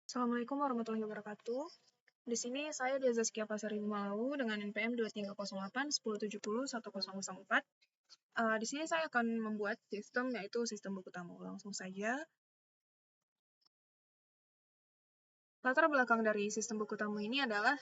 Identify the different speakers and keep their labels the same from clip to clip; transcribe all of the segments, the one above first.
Speaker 1: Assalamualaikum warahmatullahi wabarakatuh. Di sini saya Dia Zaskia Pasari Malau dengan NPM 2308 1070 1004. Di sini saya akan membuat sistem yaitu sistem buku tamu. Langsung saja. Latar belakang dari sistem buku tamu ini adalah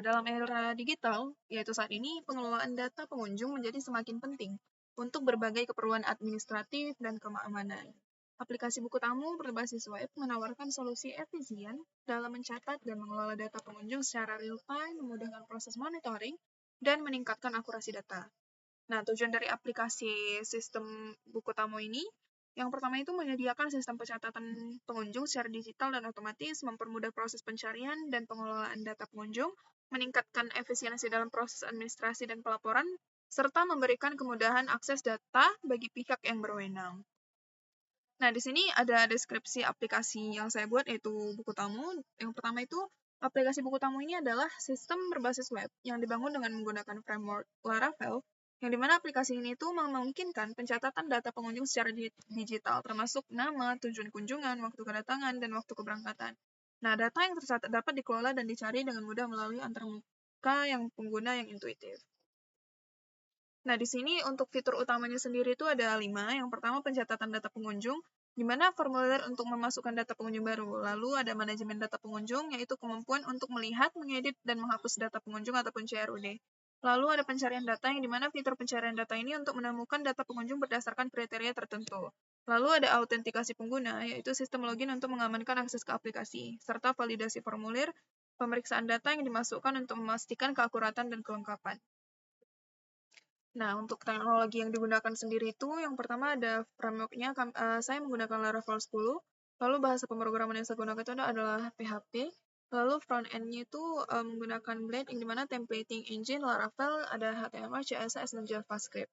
Speaker 1: dalam era digital, yaitu saat ini pengelolaan data pengunjung menjadi semakin penting untuk berbagai keperluan administratif dan keamanan. Aplikasi buku tamu berbasis web menawarkan solusi efisien dalam mencatat dan mengelola data pengunjung secara real-time, memudahkan proses monitoring, dan meningkatkan akurasi data. Nah, tujuan dari aplikasi sistem buku tamu ini, yang pertama itu menyediakan sistem pencatatan pengunjung secara digital dan otomatis, mempermudah proses pencarian dan pengelolaan data pengunjung, meningkatkan efisiensi dalam proses administrasi dan pelaporan, serta memberikan kemudahan akses data bagi pihak yang berwenang. Nah, di sini ada deskripsi aplikasi yang saya buat, yaitu buku tamu. Yang pertama itu, aplikasi buku tamu ini adalah sistem berbasis web yang dibangun dengan menggunakan framework Laravel, yang dimana aplikasi ini itu memungkinkan pencatatan data pengunjung secara digital, termasuk nama, tujuan kunjungan, waktu kedatangan, dan waktu keberangkatan. Nah, data yang tercatat dapat dikelola dan dicari dengan mudah melalui antarmuka yang pengguna yang intuitif. Nah, di sini untuk fitur utamanya sendiri itu ada 5. Yang pertama, pencatatan data pengunjung, di mana formulir untuk memasukkan data pengunjung baru. Lalu ada manajemen data pengunjung, yaitu kemampuan untuk melihat, mengedit, dan menghapus data pengunjung ataupun CRUD. Lalu ada pencarian data, yang dimana fitur pencarian data ini untuk menemukan data pengunjung berdasarkan kriteria tertentu. Lalu ada autentikasi pengguna, yaitu sistem login untuk mengamankan akses ke aplikasi, serta validasi formulir, pemeriksaan data yang dimasukkan untuk memastikan keakuratan dan kelengkapan. Nah, untuk teknologi yang digunakan sendiri itu, yang pertama ada framework-nya, saya menggunakan Laravel 10, lalu bahasa pemrograman yang saya gunakan itu adalah PHP, lalu front-end-nya itu menggunakan Blade, yang dimana templating engine Laravel ada HTML, CSS, dan JavaScript.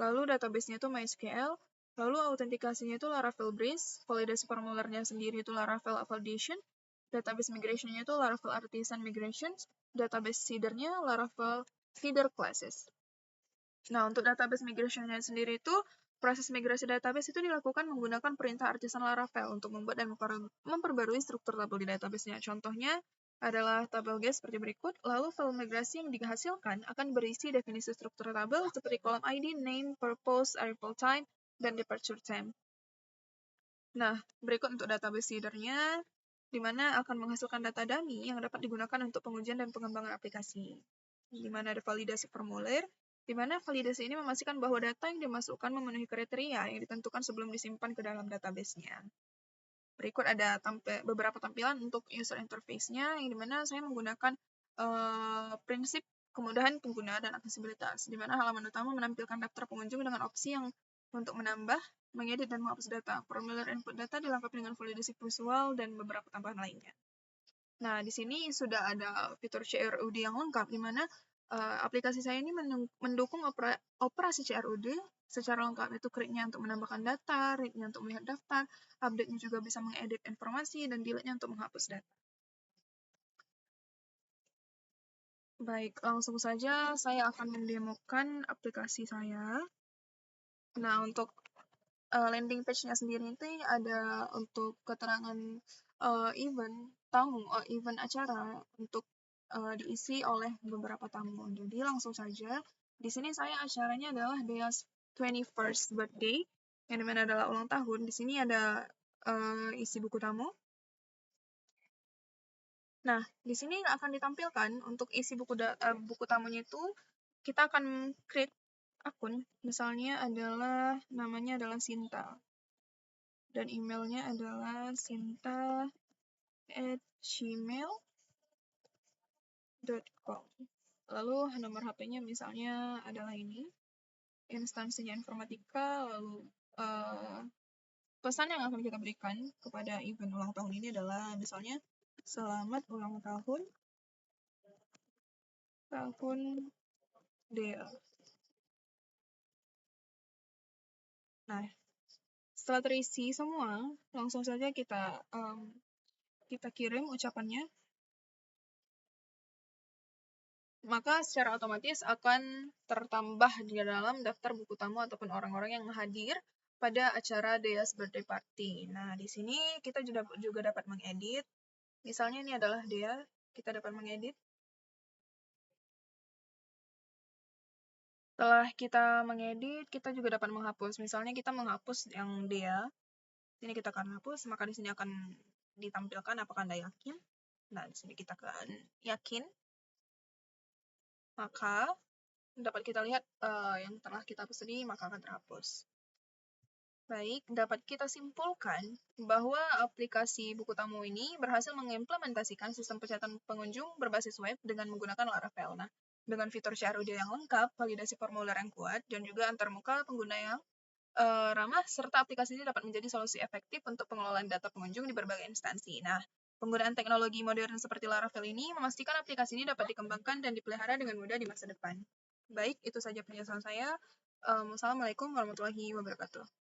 Speaker 1: Lalu database-nya itu MySQL, lalu autentikasinya itu Laravel Breeze, validasi formulirnya sendiri itu Laravel Validation, database migration-nya itu Laravel Artisan Migrations, database seeder-nya Laravel Feeder Classes. Nah, untuk database migration-nya sendiri itu, proses migrasi database itu dilakukan menggunakan perintah artisan Laravel untuk membuat dan memperbarui struktur tabel di database-nya. Contohnya adalah tabel guest seperti berikut, lalu file migrasi yang dihasilkan akan berisi definisi struktur tabel seperti kolom ID, name, purpose, arrival time, dan departure time. Nah, berikut untuk database seeder-nya, di mana akan menghasilkan data dummy yang dapat digunakan untuk pengujian dan pengembangan aplikasi. Di mana ada validasi formulir, di mana validasi ini memastikan bahwa data yang dimasukkan memenuhi kriteria yang ditentukan sebelum disimpan ke dalam database-nya. Berikut ada beberapa tampilan untuk user interface-nya, yang dimana saya menggunakan prinsip kemudahan pengguna dan aksesibilitas, di mana halaman utama menampilkan daftar pengunjung dengan opsi yang untuk menambah, mengedit, dan menghapus data. Formulir input data dilengkapi dengan validasi visual dan beberapa tambahan lainnya. Nah, di sini sudah ada fitur CRUD yang lengkap, di mana aplikasi saya ini mendukung operasi CRUD secara lengkap, itu create-nya untuk menambahkan data, read-nya untuk melihat daftar, update-nya juga bisa mengedit informasi, dan delete-nya untuk menghapus data. Baik, langsung saja saya akan mendemokan aplikasi saya. Nah, untuk landing page-nya sendiri itu ada untuk keterangan event acara untuk diisi oleh beberapa tamu. Jadi langsung saja, di sini saya acaranya adalah Dea's 21st birthday, yang dimana adalah ulang tahun. Di sini ada isi buku tamu. Nah, di sini akan ditampilkan untuk isi buku tamunya itu, kita akan create akun. Misalnya adalah, namanya adalah Sinta. Dan emailnya adalah sinta@gmail.com. Lalu nomor HP-nya misalnya adalah ini. Instansinya informatika, lalu pesan yang akan kita berikan kepada event ulang tahun ini adalah misalnya, selamat ulang tahun Dea. Nah, setelah terisi semua, langsung saja kita kirim ucapannya. Maka secara otomatis akan tertambah di dalam daftar buku tamu ataupun orang-orang yang hadir pada acara Dea's Birthday Party. Nah, di sini kita juga dapat mengedit Misalnya ini adalah dia, kita dapat mengedit. Setelah kita mengedit, kita juga dapat menghapus. Misalnya kita menghapus yang dia, sini kita akan hapus, maka di sini akan ditampilkan apakah Anda yakin. Nah, di sini kita akan yakin. Maka dapat kita lihat yang telah kita hapus tadi, maka akan terhapus. Baik, dapat kita simpulkan bahwa aplikasi buku tamu ini berhasil mengimplementasikan sistem pencatatan pengunjung berbasis web dengan menggunakan Laravel. Nah, dengan fitur share audio yang lengkap, validasi formulir yang kuat, dan juga antarmuka pengguna yang ramah, serta aplikasi ini dapat menjadi solusi efektif untuk pengelolaan data pengunjung di berbagai instansi. Nah, penggunaan teknologi modern seperti Laravel ini memastikan aplikasi ini dapat dikembangkan dan dipelihara dengan mudah di masa depan. Baik, itu saja penjelasan saya. Wassalamualaikum warahmatullahi wabarakatuh.